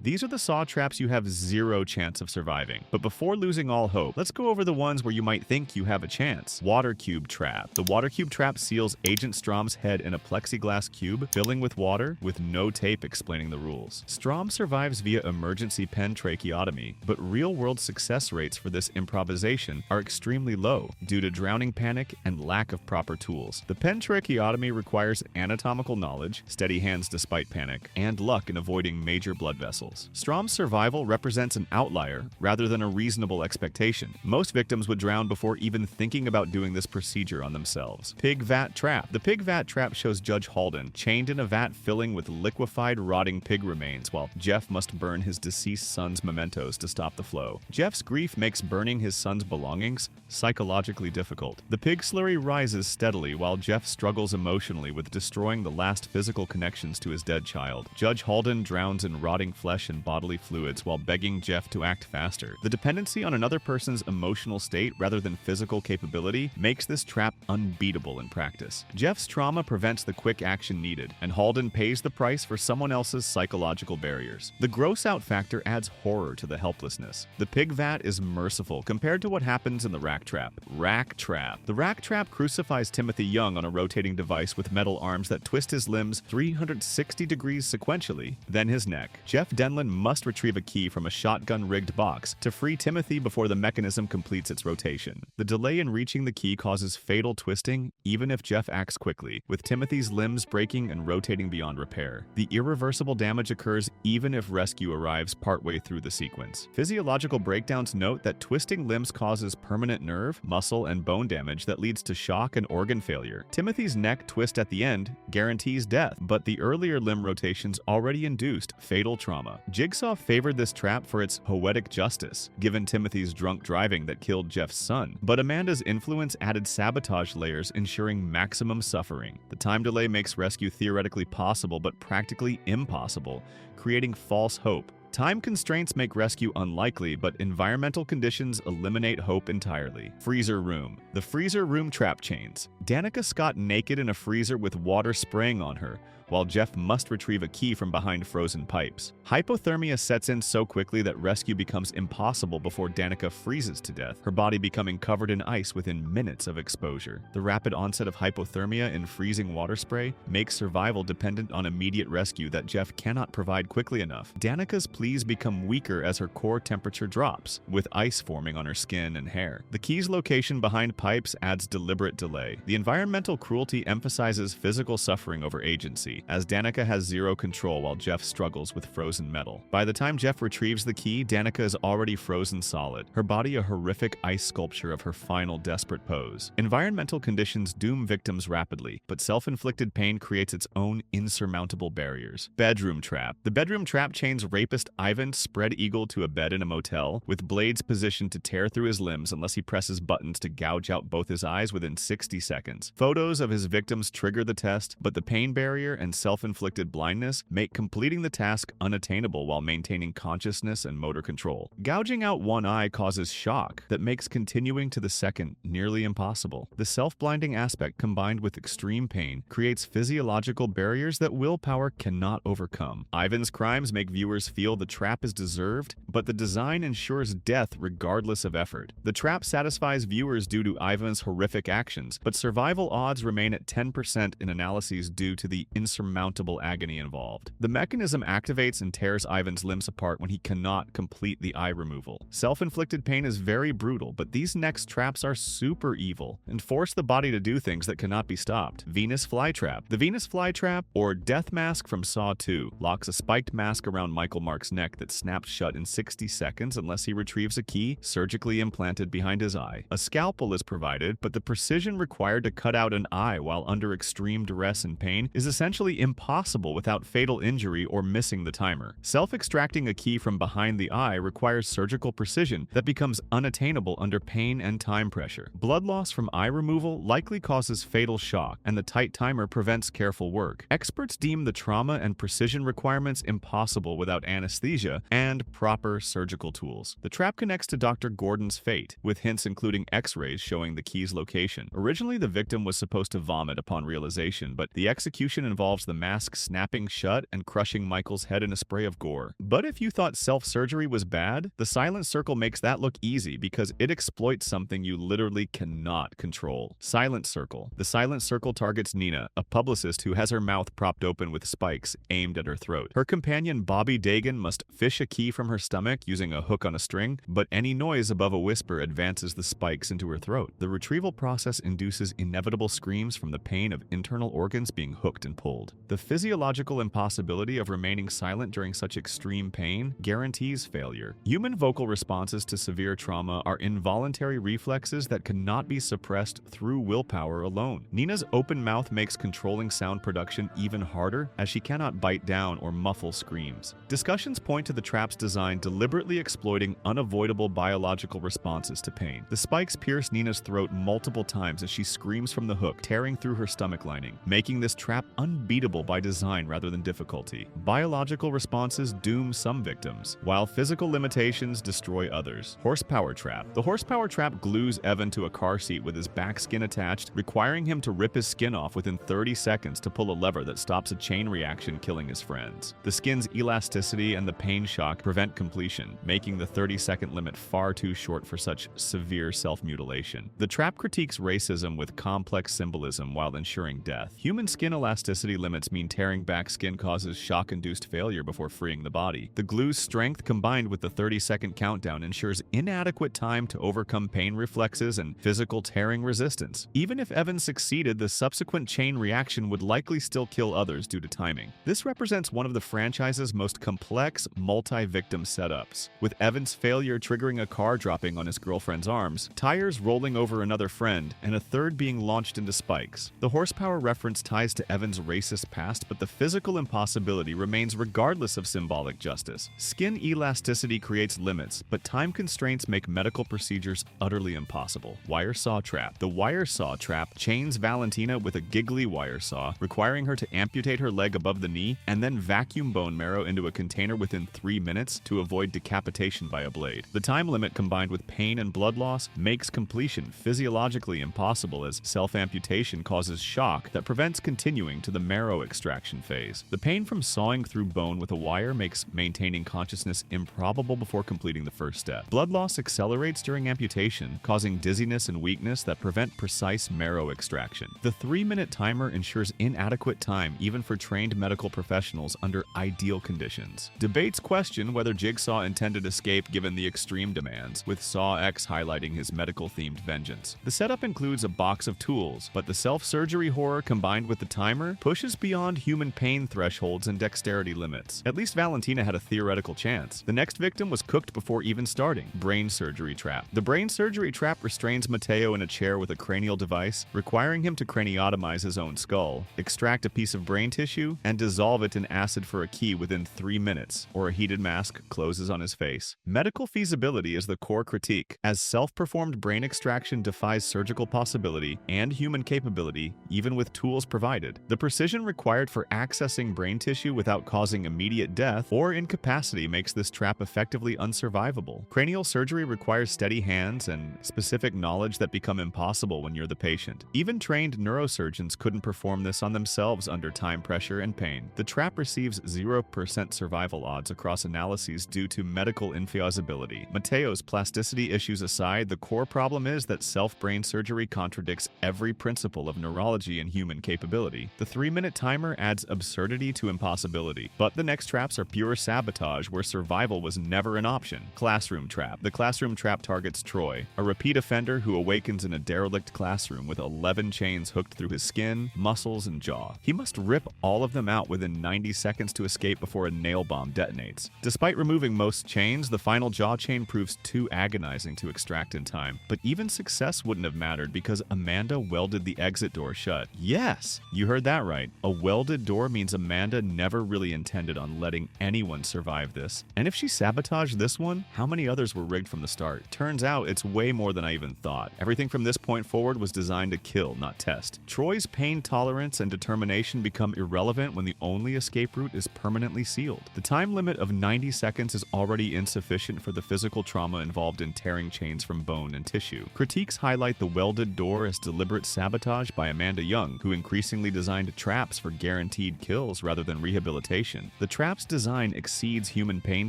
These are the saw traps you have zero chance of surviving. But before losing all hope, let's go over the ones where you might think you have a chance. Water cube trap. The water cube trap seals Agent Strom's head in a plexiglass cube, filling with water, with no tape explaining the rules. Strom survives via emergency pen tracheotomy, but real-world success rates for this improvisation are extremely low due to drowning panic and lack of proper tools. The pen tracheotomy requires anatomical knowledge, steady hands despite panic, and luck in avoiding major blood vessels. Strom's survival represents an outlier rather than a reasonable expectation. Most victims would drown before even thinking about doing this procedure on themselves. Pig vat trap. The pig vat trap shows Judge Halden chained in a vat filling with liquefied rotting pig remains while Jeff must burn his deceased son's mementos to stop the flow. Jeff's grief makes burning his son's belongings psychologically difficult. The pig slurry rises steadily while Jeff struggles emotionally with destroying the last physical connections to his dead child. Judge Halden drowns in rotting flesh and bodily fluids while begging Jeff to act faster. The dependency on another person's emotional state rather than physical capability makes this trap unbeatable in practice. Jeff's trauma prevents the quick action needed, and Halden pays the price for someone else's psychological barriers. The gross out factor adds horror to the helplessness. The pig vat is merciful compared to what happens in the rack trap. Rack trap. The rack trap crucifies Timothy Young on a rotating device with metal arms that twist his limbs 360 degrees sequentially, then his neck. Jeff Denlin must retrieve a key from a shotgun-rigged box to free Timothy before the mechanism completes its rotation. The delay in reaching the key causes fatal twisting, even if Jeff acts quickly, with Timothy's limbs breaking and rotating beyond repair. The irreversible damage occurs even if rescue arrives partway through the sequence. Physiological breakdowns note that twisting limbs causes permanent nerve, muscle, and bone damage that leads to shock and organ failure. Timothy's neck twist at the end guarantees death, but the earlier limb rotations already induced fatal trauma. Jigsaw favored this trap for its poetic justice, given Timothy's drunk driving that killed Jeff's son, but Amanda's influence added sabotage layers, ensuring maximum suffering. The time delay makes rescue theoretically possible but practically impossible, creating false hope. Time constraints make rescue unlikely, but environmental conditions eliminate hope entirely. Freezer room. The freezer room trap chains. Danica Scott naked in a freezer with water spraying on her, while Jeff must retrieve a key from behind frozen pipes. Hypothermia sets in so quickly that rescue becomes impossible before Danica freezes to death, her body becoming covered in ice within minutes of exposure. The rapid onset of hypothermia in freezing water spray makes survival dependent on immediate rescue that Jeff cannot provide quickly enough. Danica's pleas become weaker as her core temperature drops, with ice forming on her skin and hair. The key's location behind pipes adds deliberate delay. The environmental cruelty emphasizes physical suffering over agency, as Danica has zero control while Jeff struggles with frozen metal. By the time Jeff retrieves the key, Danica is already frozen solid, her body a horrific ice sculpture of her final desperate pose. Environmental conditions doom victims rapidly, but self-inflicted pain creates its own insurmountable barriers. Bedroom trap. The bedroom trap chains rapist Ivan spread eagle to a bed in a motel, with blades positioned to tear through his limbs unless he presses buttons to gouge out both his eyes within 60 seconds. Photos of his victims trigger the test, but the pain barrier and self-inflicted blindness make completing the task unattainable while maintaining consciousness and motor control. Gouging out one eye causes shock that makes continuing to the second nearly impossible. The self-blinding aspect combined with extreme pain creates physiological barriers that willpower cannot overcome. Ivan's crimes make viewers feel the trap is deserved, but the design ensures death regardless of effort. The trap satisfies viewers due to Ivan's horrific actions, but survival odds remain at 10% in analyses due to the insurmountable agony involved. The mechanism activates and tears Ivan's limbs apart when he cannot complete the eye removal. Self-inflicted pain is very brutal, but these next traps are super evil and force the body to do things that cannot be stopped. Venus flytrap. The Venus flytrap, or death mask from Saw 2, locks a spiked mask around Michael Mark's neck that snaps shut in 60 seconds unless he retrieves a key surgically implanted behind his eye. A scalpel is provided, but the precision required to cut out an eye while under extreme duress and pain is essentially impossible without fatal injury or missing the timer. Self-extracting a key from behind the eye requires surgical precision that becomes unattainable under pain and time pressure. Blood loss from eye removal likely causes fatal shock, and the tight timer prevents careful work. Experts deem the trauma and precision requirements impossible without anesthesia and proper surgical tools. The trap connects to Dr. Gordon's fate, with hints including X-rays showing the key's location. Originally, the victim was supposed to vomit upon realization, but the execution involved involves the mask snapping shut and crushing Michael's head in a spray of gore. But if you thought self-surgery was bad, the Silent Circle makes that look easy because it exploits something you literally cannot control. Silent Circle. The Silent Circle targets Nina, a publicist who has her mouth propped open with spikes aimed at her throat. Her companion Bobby Dagan must fish a key from her stomach using a hook on a string, but any noise above a whisper advances the spikes into her throat. The retrieval process induces inevitable screams from the pain of internal organs being hooked and pulled. The physiological impossibility of remaining silent during such extreme pain guarantees failure. Human vocal responses to severe trauma are involuntary reflexes that cannot be suppressed through willpower alone. Nina's open mouth makes controlling sound production even harder, as she cannot bite down or muffle screams. Discussions point to the trap's design deliberately exploiting unavoidable biological responses to pain. The spikes pierce Nina's throat multiple times as she screams from the hook, tearing through her stomach lining, making this trap unbeatable by design rather than difficulty. Biological responses doom some victims, while physical limitations destroy others. Horsepower trap. The horsepower trap glues Evan to a car seat with his back skin attached, requiring him to rip his skin off within 30 seconds to pull a lever that stops a chain reaction, killing his friends. The skin's elasticity and the pain shock prevent completion, making the 30-second limit far too short for such severe self-mutilation. The trap critiques racism with complex symbolism while ensuring death. Human skin elasticity limits mean tearing back skin causes shock-induced failure before freeing the body. The glue's strength combined with the 30-second countdown ensures inadequate time to overcome pain reflexes and physical tearing resistance. Even if Evan succeeded, the subsequent chain reaction would likely still kill others due to timing. This represents one of the franchise's most complex multi-victim setups, with Evan's failure triggering a car dropping on his girlfriend's arms, tires rolling over another friend, and a third being launched into spikes. The horsepower reference ties to Evan's racist past, but the physical impossibility remains regardless of symbolic justice. Skin elasticity creates limits, but time constraints make medical procedures utterly impossible. Wire saw trap. The wire saw trap chains Valentina with a giggly wire saw, requiring her to amputate her leg above the knee and then vacuum bone marrow into a container within 3 minutes to avoid decapitation by a blade. The time limit combined with pain and blood loss makes completion physiologically impossible, as self-amputation causes shock that prevents continuing to the marrow extraction phase. The pain from sawing through bone with a wire makes maintaining consciousness improbable before completing the first step. Blood loss accelerates during amputation, causing dizziness and weakness that prevent precise marrow extraction. The 3-minute timer ensures inadequate time even for trained medical professionals under ideal conditions. Debates question whether Jigsaw intended escape given the extreme demands, with Saw X highlighting his medical-themed vengeance. The setup includes a box of tools, but the self-surgery horror combined with the timer pushes beyond human pain thresholds and dexterity limits. At least Valentina had a theoretical chance. The next victim was cooked before even starting. Brain surgery trap. The brain surgery trap restrains Mateo in a chair with a cranial device, requiring him to craniotomize his own skull, extract a piece of brain tissue, and dissolve it in acid for a key within 3 minutes, or a heated mask closes on his face. Medical feasibility is the core critique, as self-performed brain extraction defies surgical possibility and human capability, even with tools provided. The precision required for accessing brain tissue without causing immediate death or incapacity makes this trap effectively unsurvivable. Cranial surgery requires steady hands and specific knowledge that become impossible when you're the patient. Even trained neurosurgeons couldn't perform this on themselves under time pressure and pain. The trap receives 0% survival odds across analyses due to medical infeasibility. Mateo's plasticity issues aside, the core problem is that self-brain surgery contradicts every principle of neurology and human capability. The 3-minute timer adds absurdity to impossibility, but the next traps are pure sabotage where survival was never an option. Classroom trap. The classroom trap targets Troy, a repeat offender who awakens in a derelict classroom with 11 chains hooked through his skin, muscles, and jaw. He must rip all of them out within 90 seconds to escape before a nail bomb detonates. Despite removing most chains, the final jaw chain proves too agonizing to extract in time. But even success wouldn't have mattered because Amanda welded the exit door shut. Yes, you heard that right. A welded door means Amanda never really intended on letting anyone survive this. And if she sabotaged this one, how many others were rigged from the start? Turns out it's way more than I even thought. Everything from this point forward was designed to kill, not test. Troy's pain tolerance and determination become irrelevant when the only escape route is permanently sealed. The time limit of 90 seconds is already insufficient for the physical trauma involved in tearing chains from bone and tissue. Critiques highlight the welded door as deliberate sabotage by Amanda Young, who increasingly designed a trap traps for guaranteed kills rather than rehabilitation. The trap's design exceeds human pain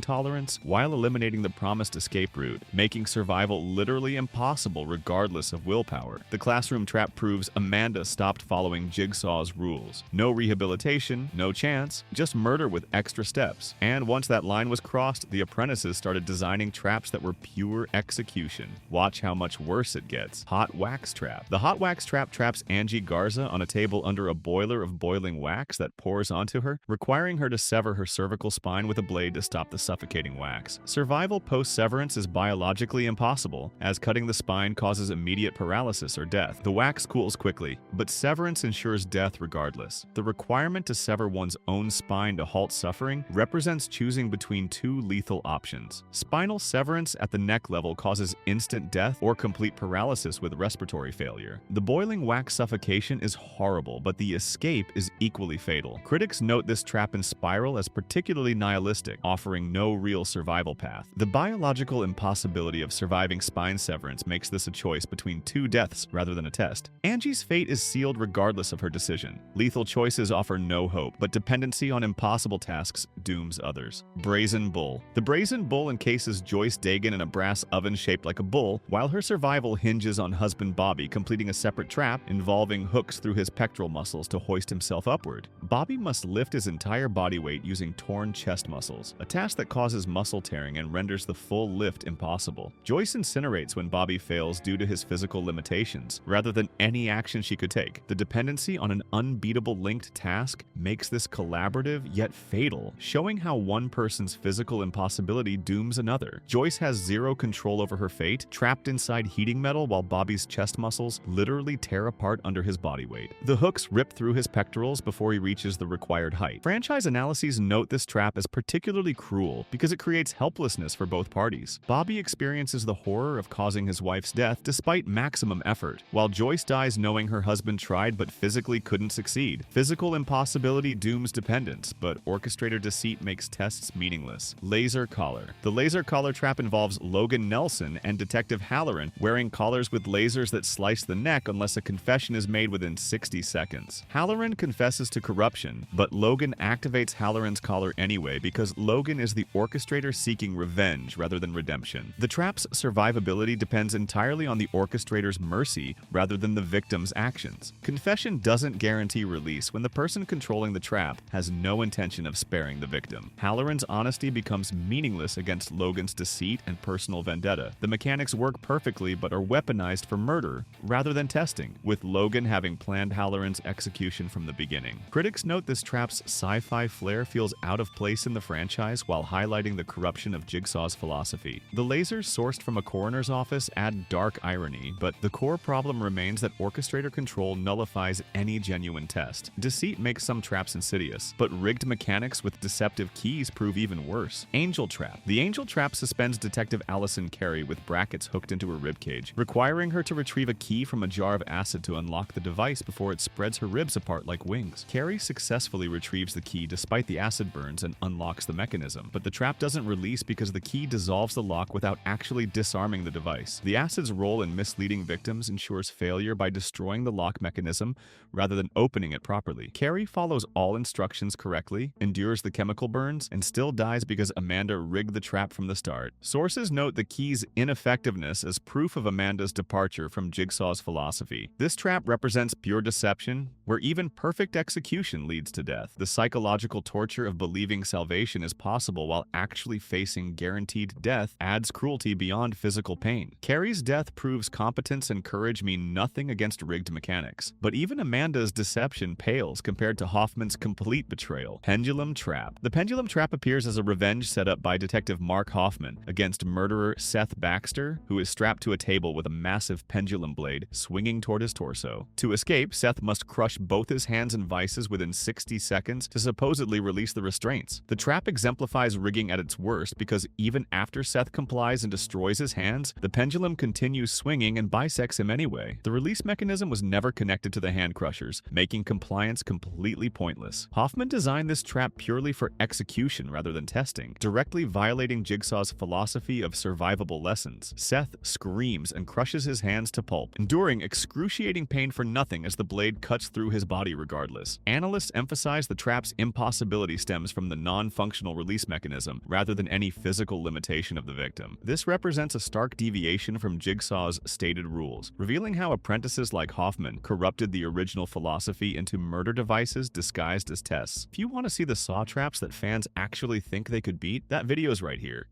tolerance while eliminating the promised escape route, making survival literally impossible regardless of willpower. The classroom trap proves Amanda stopped following Jigsaw's rules. No rehabilitation, no chance, just murder with extra steps. And once that line was crossed, the apprentices started designing traps that were pure execution. Watch how much worse it gets. Hot wax trap. The hot wax trap traps Angie Garza on a table under a boiler of boiling wax that pours onto her, requiring her to sever her cervical spine with a blade to stop the suffocating wax. Survival post-severance is biologically impossible, as cutting the spine causes immediate paralysis or death. The wax cools quickly, but severance ensures death regardless. The requirement to sever one's own spine to halt suffering represents choosing between two lethal options. Spinal severance at the neck level causes instant death or complete paralysis with respiratory failure. The boiling wax suffocation is horrible, but the escape is equally fatal. Critics note this trap in Spiral as particularly nihilistic, offering no real survival path. The biological impossibility of surviving spine severance makes this a choice between two deaths rather than a test. Angie's fate is sealed regardless of her decision. Lethal choices offer no hope, but dependency on impossible tasks dooms others. Brazen Bull. The Brazen Bull encases Joyce Dagan in a brass oven shaped like a bull, while her survival hinges on husband Bobby completing a separate trap involving hooks through his pectoral muscles to hoist himself upward. Bobby must lift his entire body weight using torn chest muscles, a task that causes muscle tearing and renders the full lift impossible. Joyce incinerates when Bobby fails due to his physical limitations, rather than any action she could take. The dependency on an unbeatable linked task makes this collaborative yet fatal, showing how one person's physical impossibility dooms another. Joyce has zero control over her fate, trapped inside heating metal while Bobby's chest muscles literally tear apart under his body weight. The hooks rip through his pectorals before he reaches the required height. Franchise analyses note this trap as particularly cruel because it creates helplessness for both parties. Bobby experiences the horror of causing his wife's death despite maximum effort, while Joyce dies knowing her husband tried but physically couldn't succeed. Physical impossibility dooms dependence, but orchestrator deceit makes tests meaningless. Laser collar. The laser collar trap involves Logan Nelson and Detective Halloran wearing collars with lasers that slice the neck unless a confession is made within 60 seconds. Halloran confesses to corruption, but Logan activates Halloran's collar anyway because Logan is the orchestrator seeking revenge rather than redemption. The trap's survivability depends entirely on the orchestrator's mercy rather than the victim's actions. Confession doesn't guarantee release when the person controlling the trap has no intention of sparing the victim. Halloran's honesty becomes meaningless against Logan's deceit and personal vendetta. The mechanics work perfectly but are weaponized for murder rather than testing, with Logan having planned Halloran's execution from the beginning. Critics note this trap's sci-fi flair feels out of place in the franchise while highlighting the corruption of Jigsaw's philosophy. The lasers sourced from a coroner's office add dark irony, but the core problem remains that orchestrator control nullifies any genuine test. Deceit makes some traps insidious, but rigged mechanics with deceptive keys prove even worse. Angel Trap. The Angel Trap suspends Detective Allison Carey with brackets hooked into her ribcage, requiring her to retrieve a key from a jar of acid to unlock the device before it spreads her ribs apart like wings. Carey successfully retrieves the key despite the acid burns and unlocks the mechanism, but the trap doesn't release because the key dissolves the lock without actually disarming the device. The acid's role in misleading victims ensures failure by destroying the lock mechanism rather than opening it properly. Carey follows all instructions correctly, endures the chemical burns, and still dies because Amanda rigged the trap from the start. Sources note the key's ineffectiveness as proof of Amanda's departure from Jigsaw's philosophy. This trap represents pure deception, where even perfect execution leads to death. The psychological torture of believing salvation is possible while actually facing guaranteed death adds cruelty beyond physical pain. Carey's death proves competence and courage mean nothing against rigged mechanics. But even Amanda's deception pales compared to Hoffman's complete betrayal. Pendulum Trap. The Pendulum Trap appears as a revenge setup by Detective Mark Hoffman against murderer Seth Baxter, who is strapped to a table with a massive pendulum blade swinging toward his torso. To escape, Seth must crush both his hands in vices within 60 seconds to supposedly release the restraints. The trap exemplifies rigging at its worst because even after Seth complies and destroys his hands, the pendulum continues swinging and bisects him anyway. The release mechanism was never connected to the hand crushers, making compliance completely pointless. Hoffman designed this trap purely for execution rather than testing, directly violating Jigsaw's philosophy of survivable lessons. Seth screams and crushes his hands to pulp, enduring excruciating pain for nothing as the blade cuts through his body regardless. Analysts emphasize the trap's impossibility stems from the non-functional release mechanism rather than any physical limitation of the victim. This represents a stark deviation from Jigsaw's stated rules, revealing how apprentices like Hoffman corrupted the original philosophy into murder devices disguised as tests. If you want to see the Saw traps that fans actually think they could beat, that video's right here.